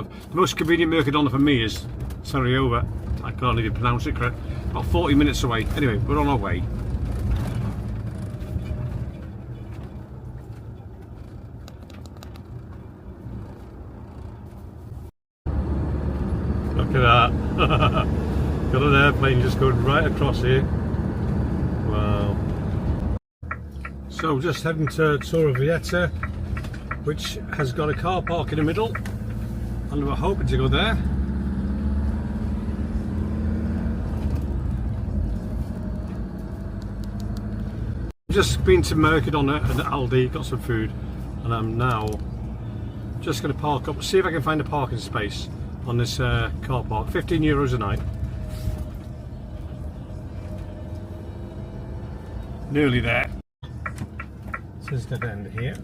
The most convenient Mercadona for me is Torrevieja. I can't even pronounce it correct. About 40 minutes away. Anyway, we're on our way. Look at that. Got an airplane just going right across here. Wow. So just heading to Torrevieja, which has got a car park in the middle, and we're hoping to go there. Just been to Mercadona and Aldi, got some food, and I'm now just going to park up, see if I can find a parking space on this car park. €15 a night. Nearly there. This is the end here.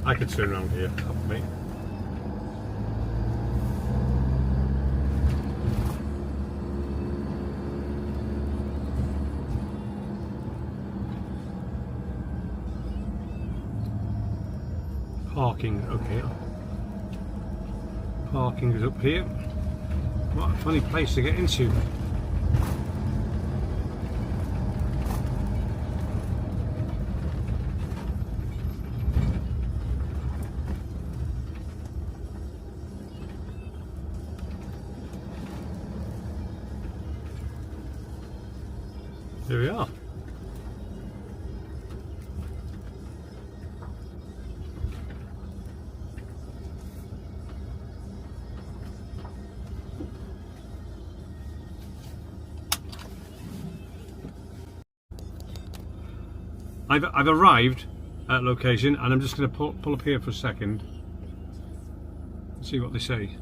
I could turn around here, help me. Parking, okay. Parking is up here. What a funny place to get into. Here we are. I've arrived at location, and I'm just going to pull up here for a second and see what they say.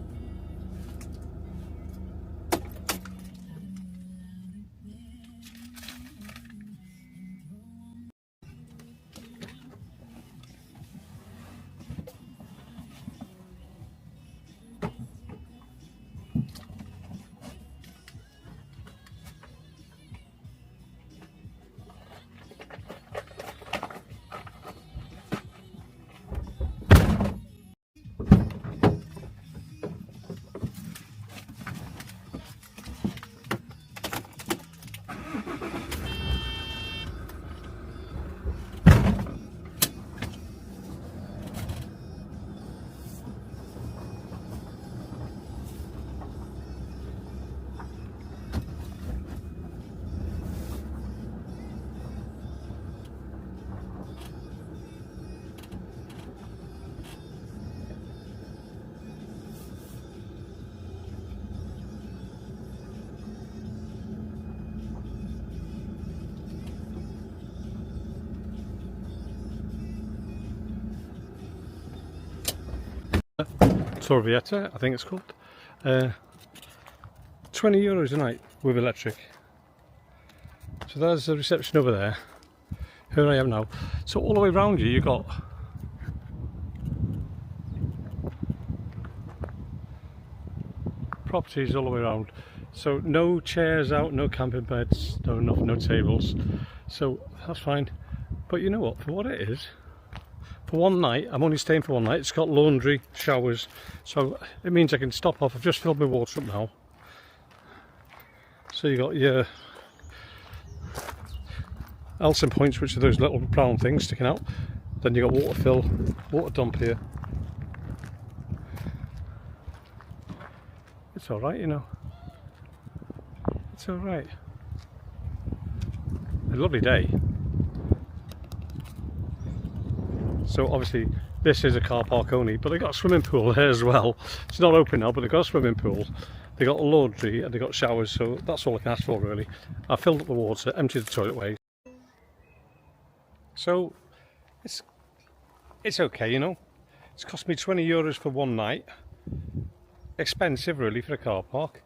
Torrevieja, I think it's called. €20 a night with electric. So there's the reception over there. Here I am now. So all the way around you, you've got properties all the way around. So no chairs out, no camping beds, no tables. So that's fine. But you know what? For what it is, for one night, I'm only staying for one night. It's got laundry, showers, so it means I can stop off. I've just filled my water up now. So you got your Elson points, which are those little brown things sticking out. Then you got water fill, water dump here. It's all right, you know. It's all right. A lovely day. So obviously this is a car park only, but they got a swimming pool here as well. It's not open now, but they got a swimming pool. They got a laundry and they got showers, so that's all I can ask for really. I filled up the water, emptied the toilet waste. So it's okay, you know. It's cost me €20 for one night. Expensive really for a car park,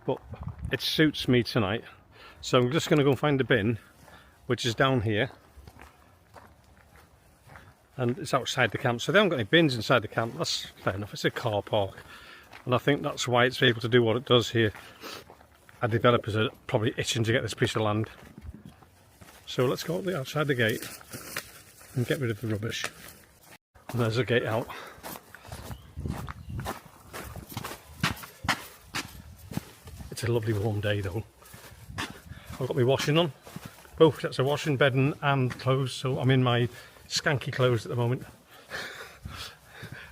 but it suits me tonight. So I'm just going to go and find the bin, which is down here. And it's outside the camp, so they haven't got any bins inside the camp. That's fair enough. It's a car park, and I think that's why it's able to do what it does here. Our developers are probably itching to get this piece of land. So let's go outside the gate and get rid of the rubbish. And there's a gate out. It's a lovely warm day though. I've got my washing on, both sets of washing, bedding and clothes, so I'm in my skanky clothes at the moment.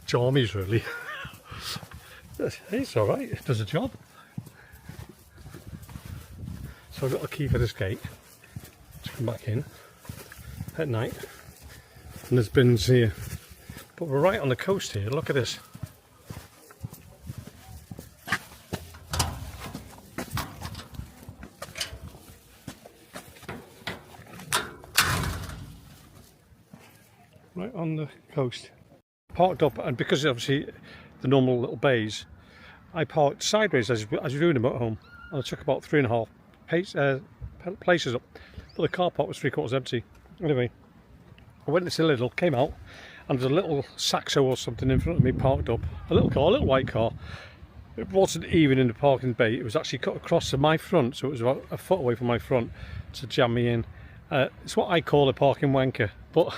Jammies really. It's alright, it does a job. So I've got a key for this gate to come back in at night. And there's bins here. But we're right on the coast here, look at this. Right on the coast. Parked up, and because obviously the normal little bays, I parked sideways as you're doing them at home, and I took about 3.5 places up, but the car park was 3/4 empty. Anyway, I went into the Lidl, came out, and there's a little Saxo or something in front of me parked up, a little car, a little white car. It wasn't even in the parking bay, it was actually cut across to my front, so it was about a foot away from my front to jam me in. It's what I call a parking wanker, but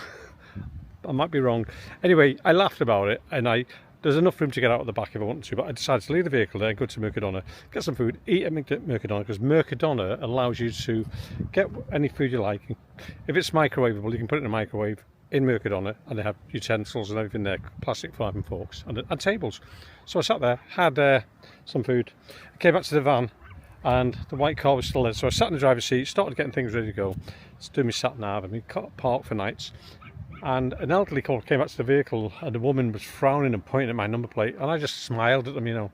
I might be wrong. Anyway, I laughed about it, and there's enough room to get out of the back if I want to, but I decided to leave the vehicle there, go to Mercadona, get some food, eat at Mercadona, because Mercadona allows you to get any food you like. If it's microwavable, you can put it in a microwave in Mercadona, and they have utensils and everything there, plastic knife and forks, and tables. So I sat there, had some food, came back to the van, and the white car was still there. So I sat in the driver's seat, started getting things ready to go, doing my sat nav, and we parked for nights. And an elderly couple came back to the vehicle, and the woman was frowning and pointing at my number plate, and I just smiled at them, you know.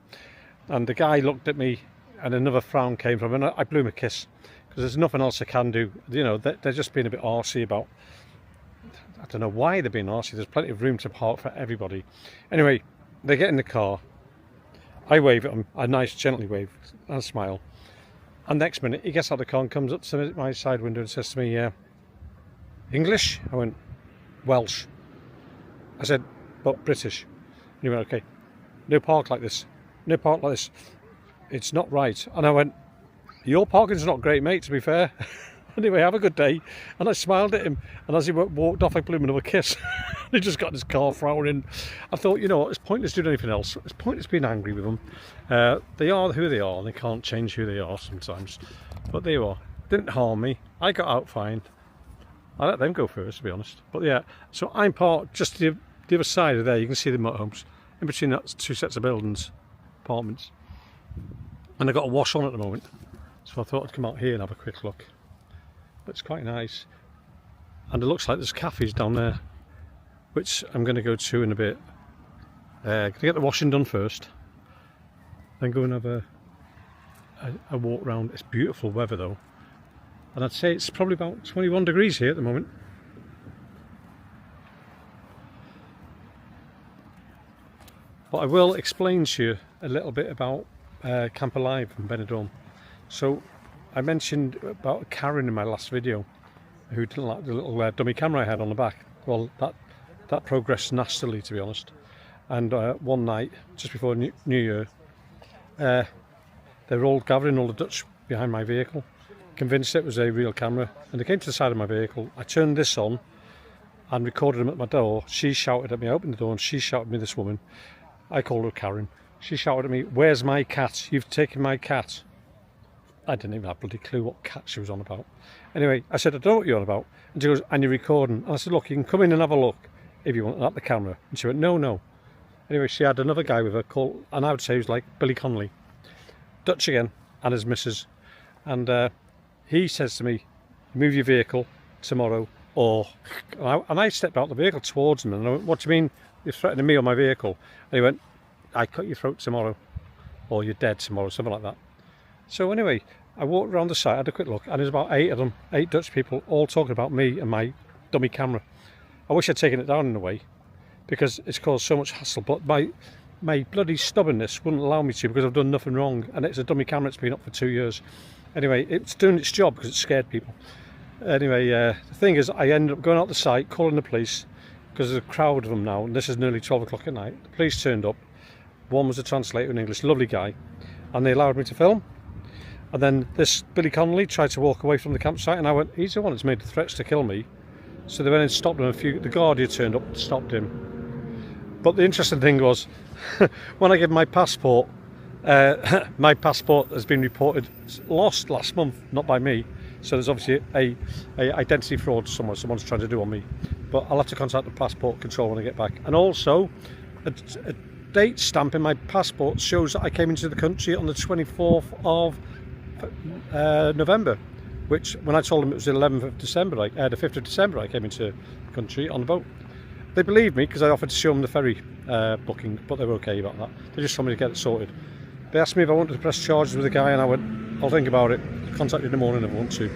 And the guy looked at me, and another frown came from him, and I blew him a kiss, because there's nothing else I can do. You know, they're just being a bit arsey about, I don't know why they're being arsey. There's plenty of room to park for everybody. Anyway, they get in the car, I wave at him, a nice gently wave and smile, and next minute he gets out of the car and comes up to my side window and says to me, English? I went, Welsh. I said, but British. And he went, okay, no park like this, no park like this, it's not right. And I went, your parking's not great, mate, to be fair. Anyway, have a good day. And I smiled at him, and as he walked off, I blew him another kiss. He just got in his car frowning. I thought, you know what, it's pointless doing anything else, it's pointless being angry with them. They are who they are, and they can't change who they are sometimes, but there you are. Didn't harm me, I got out fine. I let them go first, to be honest. But yeah, so I'm parked just the other side of there. You can see the motorhomes in between that two sets of buildings, apartments. And I've got a wash on at the moment, so I thought I'd come out here and have a quick look. It's quite nice, and it looks like there's cafes down there, which I'm going to go to in a bit. Going to get the washing done first, then go and have a walk round. It's beautiful weather though. And I'd say it's probably about 21 degrees here at the moment. But I will explain to you a little bit about Camp Alive in Benidorm. So I mentioned about Karen in my last video, who didn't like the little dummy camera I had on the back. Well, that progressed nastily, to be honest. And one night, just before New Year, they were all gathering, all the Dutch, behind my vehicle, convinced it was a real camera, and they came to the side of my vehicle. I turned this on and recorded them at my door. She shouted at me, I opened the door, and she shouted at me, this woman, I called her Karen, she shouted at me, where's my cat? You've taken my cat. I didn't even have a bloody clue what cat she was on about. Anyway, I said, I don't know what you're on about. And she goes, and you're recording. And I said, look, you can come in and have a look if you want, at the camera. And she went, no, no. Anyway, she had another guy with her called, and I would say he was like Billy Connolly, Dutch again, and his missus. And he says to me, move your vehicle tomorrow, or... And I stepped out the vehicle towards him, and I went, what do you mean you're threatening me on my vehicle? And he went, I cut your throat tomorrow, or you're dead tomorrow, something like that. So anyway, I walked around the site, had a quick look, and there's about 8 of them, 8 Dutch people, all talking about me and my dummy camera. I wish I'd taken it down in a way, because it's caused so much hassle, but my bloody stubbornness wouldn't allow me to, because I've done nothing wrong, and it's a dummy camera that's been up for 2 years. Anyway, it's doing its job because it scared people. Anyway, the thing is, I ended up going out the site, calling the police, because there's a crowd of them now, and this is nearly 12 o'clock at night. The police turned up. One was a translator in English, lovely guy, and they allowed me to film. And then this Billy Connolly tried to walk away from the campsite, and I went, he's the one that's made the threats to kill me. So they went and stopped him. The Guardian turned up and stopped him. But the interesting thing was, when I gave my passport, My passport has been reported lost last month, not by me. So there's obviously a identity fraud somewhere. Someone's trying to do on me. But I'll have to contact the passport control when I get back. And also, a date stamp in my passport shows that I came into the country on the 24th of November. Which, when I told them it was the 11th of December, the 5th of December, I came into the country on the boat. They believed me because I offered to show them the ferry booking, but they were okay about that. They just told me to get it sorted. They asked me if I wanted to press charges with the guy, and I went, I'll think about it. Contact you in the morning if I want to.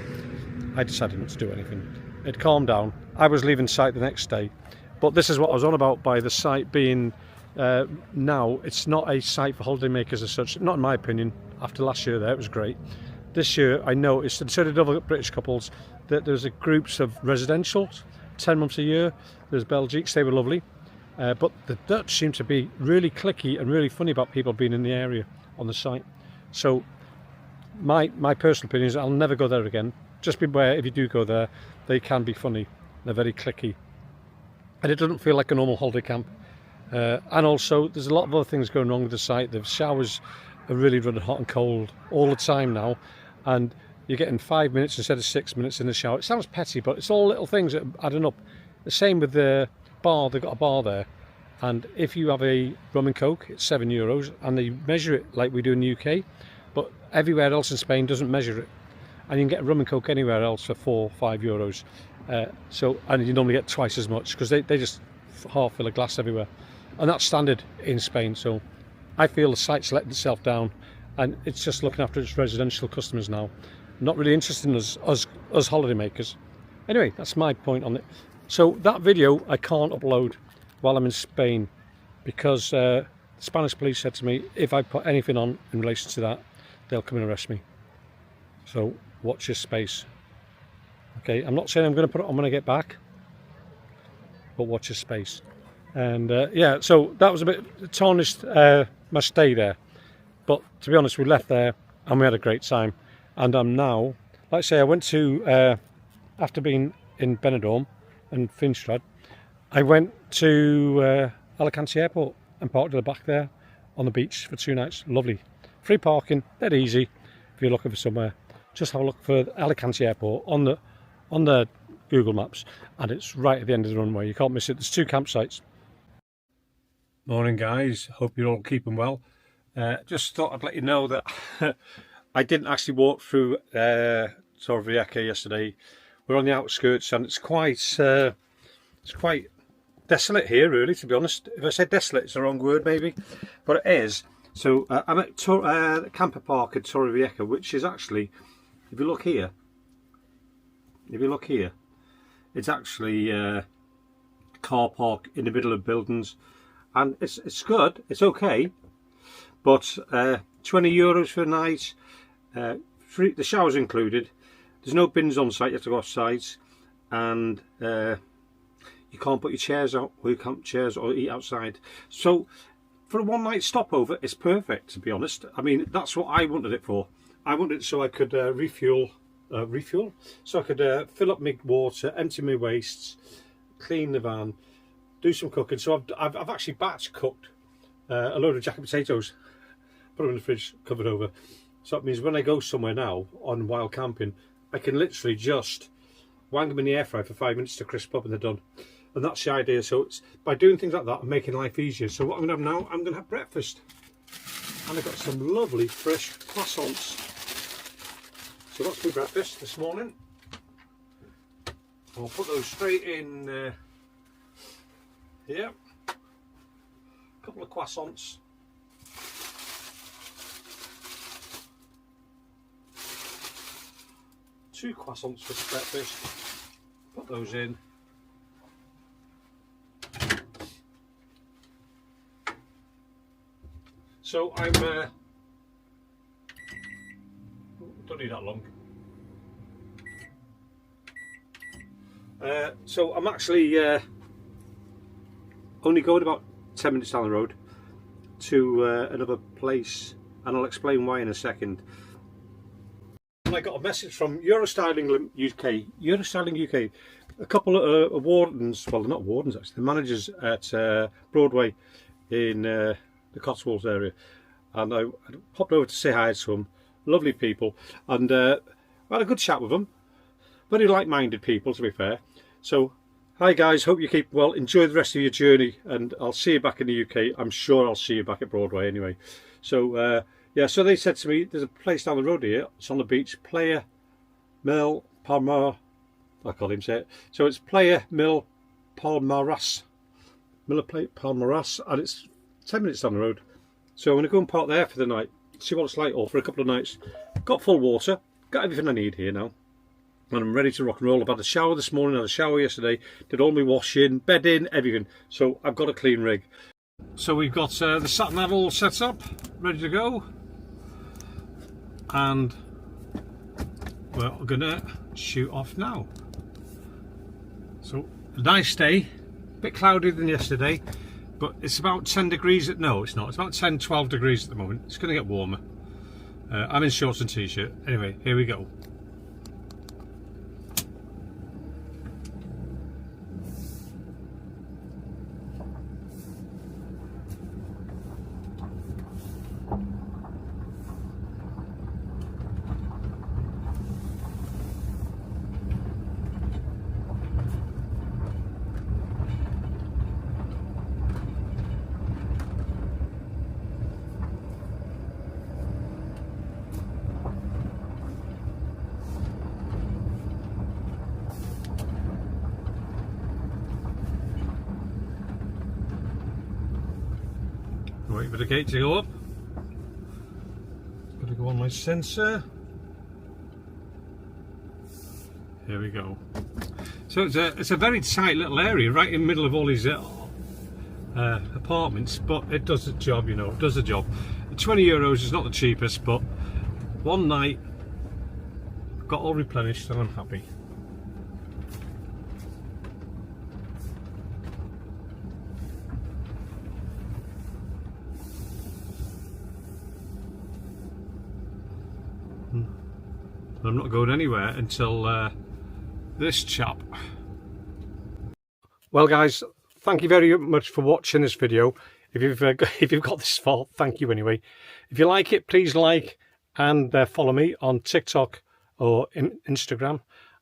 I decided not to do anything. It calmed down. I was leaving site the next day, but this is what I was on about by the site being now. It's not a site for holidaymakers as such, not in my opinion. After last year there, it was great. This year I noticed, and so did other British couples, that there's a groups of residentials, 10 months a year. There's Belgiques, they were lovely. But the Dutch seem to be really cliquey and really funny about people being in the area on the site. So my personal opinion is I'll never go there again. Just beware, if you do go there, they can be funny. They're very cliquey. And it doesn't feel like a normal holiday camp. And also, there's a lot of other things going wrong with the site. The showers are really running hot and cold all the time now. And you're getting 5 minutes instead of 6 minutes in the shower. It sounds petty, but it's all little things that are adding up. The same with the bar. They've got a bar there. And if you have a rum and coke, it's €7, and they measure it like we do in the UK, but everywhere else in Spain doesn't measure it. And you can get a rum and coke anywhere else for €4-5. And you normally get twice as much because they just half fill a glass everywhere, and that's standard in Spain. So I feel the site's letting itself down, and it's just looking after its residential customers now, not really interested in us holidaymakers. Anyway, that's my point on it. So that video I can't upload while I'm in Spain because the Spanish police said to me if I put anything on in relation to that, they'll come and arrest me. So watch your space. Okay, I'm not saying I'm going to put it on when I get back, but watch your space. And yeah, so that was a bit tarnished my stay there. But to be honest, we left there and we had a great time. And I'm now, like I say, I went to, after being in Benidorm and Finstrad, I went to Alicante Airport and parked at the back there on the beach for 2 nights. Lovely. Free parking, dead easy. If you're looking for somewhere, just have a look for Alicante Airport on the Google Maps, and it's right at the end of the runway. You can't miss it. There's 2 campsites. Morning, guys. Hope you're all keeping well. Just thought I'd let you know that I didn't actually walk through Torrevieja yesterday. We're on the outskirts, and it's quite desolate here, really, to be honest. If I say desolate, it's the wrong word, maybe, but it is. So I'm at the camper park at Torrevieja, which is actually, if you look here, it's actually a car park in the middle of buildings, and it's good. It's okay, but €20 for a night, free, the shower's included. There's no bins on site. You have to go off site, and you can't put your chairs out, or you can't chairs or eat outside. So for a one-night stopover, it's perfect, to be honest. I mean, that's what I wanted it for. I wanted it so I could refuel, so I could fill up my water, empty my wastes, clean the van, do some cooking. So I've actually batch cooked a load of jacket potatoes, put them in the fridge, covered over. So that means when I go somewhere now on wild camping, I can literally just wang them in the air fryer for 5 minutes to crisp up and they're done. And that's the idea. So it's by doing things like that, I'm making life easier. So what I'm going to have now, I'm going to have breakfast. And I've got some lovely fresh croissants. So that's my breakfast this morning. I'll put those straight in here. A couple of croissants. Two croissants for breakfast. Put those in. So I'm don't need that long. So I'm actually only going about 10 minutes down the road to another place, and I'll explain why in a second. And I got a message from Eurostyling UK. A couple of wardens, well, they're not wardens actually, the managers at Broadway in the Cotswolds area, and I popped over to say hi to them. Lovely people, and I had a good chat with them. Very like-minded people, to be fair. So, hi guys, hope you keep well. Enjoy the rest of your journey, and I'll see you back in the UK. I'm sure I'll see you back at Broadway anyway. So, yeah, so they said to me, there's a place down the road here. It's on the beach, Playa Mil Palmar. I can't even say it. So it's Playa Mil Palmaras. Palmaras, and it's 10 minutes down the road. So I'm going to go and park there for the night, see what it's like, or for a couple of nights. Got full water, got everything I need here now, and I'm ready to rock and roll. I've had a shower this morning, had a shower yesterday, did all my washing, bedding, everything. So I've got a clean rig. So we've got the sat nav all set up, ready to go, and we're going to shoot off now. So a nice day. Bit cloudier than yesterday, but it's about 10 degrees. No, it's not. It's about 10-12 degrees at the moment. It's going to get warmer. I'm in shorts and t-shirt. Anyway, here we go. Wait for the gate to go up. Got to go on my sensor. Here we go. So it's a very tight little area right in the middle of all these apartments, but it does the job, you know, it does the job. €20 is not the cheapest, but one night got all replenished and I'm happy. I'm not going anywhere until this chap. Well guys, thank you very much for watching this video. If you've got this far, thank you anyway. If you like it, please like and follow me on TikTok or Instagram.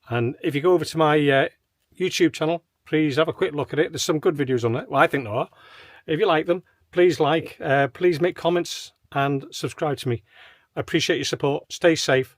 And if you go over to my YouTube channel, please have a quick look at it. There's some good videos on it. Well, I think there are. If you like them, please like, please make comments and subscribe to me. I appreciate your support. Stay safe.